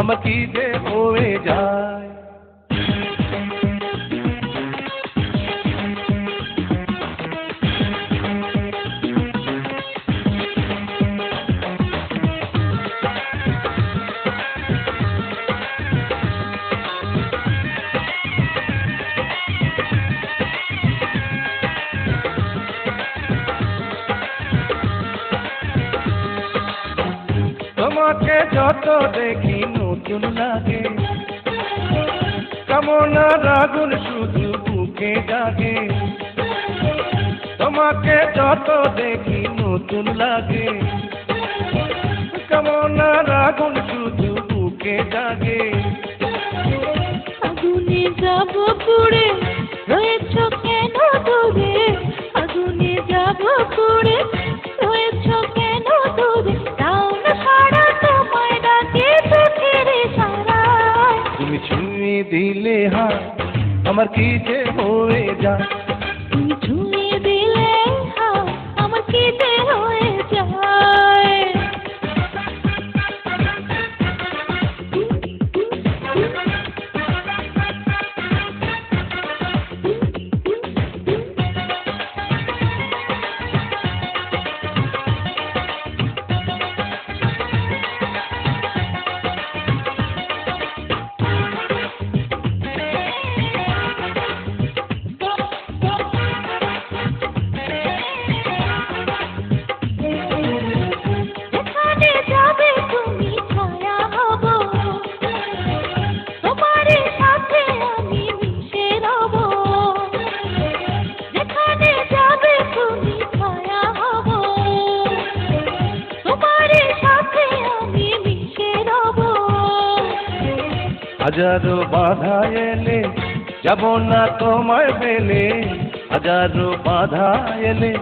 আমার কি যে হয়ে যায়। তোমাকে যত দেখি নতুন লাগে, কামনার আগুন শুধু বুকে জাগে। তোমাকে যত দেখি নতুন লাগে, কামনার আগুন শুধু বুকে জাগে। আগুনে যাব পুড়ে, রয়েছ কেন দূরে? আগুনে যাব পুড়ে, রয়েছ কেন দূরে? তাও না সারা তোমায় ডাকে চোখের সারায়। তুমি ছুঁয়ে দিলে হাত আমার কি যে হয়ে যায়। তুমি ছুঁয়ে দিলে হাত আমার কি যে হয়ে যায়। হাজারো বাধা এলে যাব না তোমায় পেলে, হাজারো বাধা এলে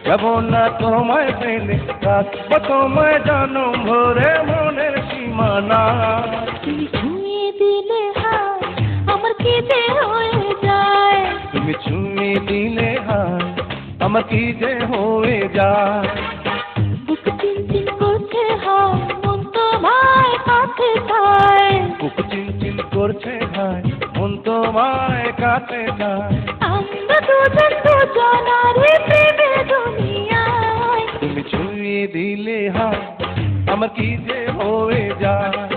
যাব না তোমায় পেলে। রাখব তোমায় জনম ভরে মনের সীমানা। তুমি ছুঁয়ে দিলে হাত আমার কি যে হয়ে যায়। তুমি ছুঁয়ে দিলে হাত আমার কি যে হয়ে যায়। বুক চিনচিন করছে হায়, মন তোমায় কাছে চায়। বুক চিনচিন করছে ভাই, মন তোমায় কাছে যায়। আমরা দুজন দুজনারে প্রেমে দুনিয়ায়। তুমি ছুঁয়ে দিলে হাত আমার কি যে হয়ে যায়।